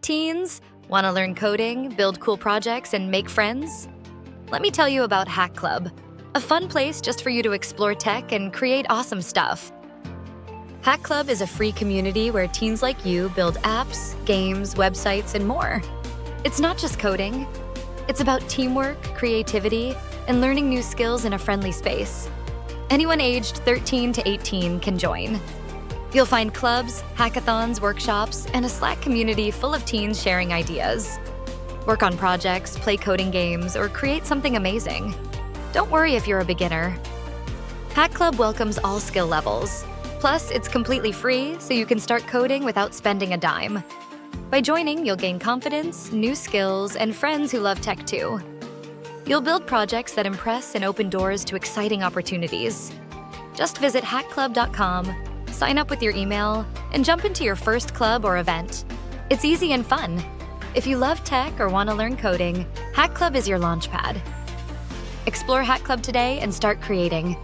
Teens, want to learn coding, build cool projects, and make friends? Let me tell you about Hack Club, a fun place just for you to explore tech and create awesome stuff. Hack Club is a free community where teens like you build apps, games, websites, and more. It's not just coding. It's about teamwork, creativity, and learning new skills in a friendly space. Anyone aged 13 to 18 can join. You'll find clubs, hackathons, workshops, and a Slack community full of teens sharing ideas. Work on projects, play coding games, or create something amazing. Don't worry if you're a beginner. Hack Club welcomes all skill levels. Plus, it's completely free, so you can start coding without spending a dime. By joining, you'll gain confidence, new skills, and friends who love tech too. You'll build projects that impress and open doors to exciting opportunities. Just visit hackclub.com, sign up with your email, and jump into your first club or event. It's easy and fun. If you love tech or want to learn coding, Hack Club is your launchpad. Explore Hack Club today and start creating.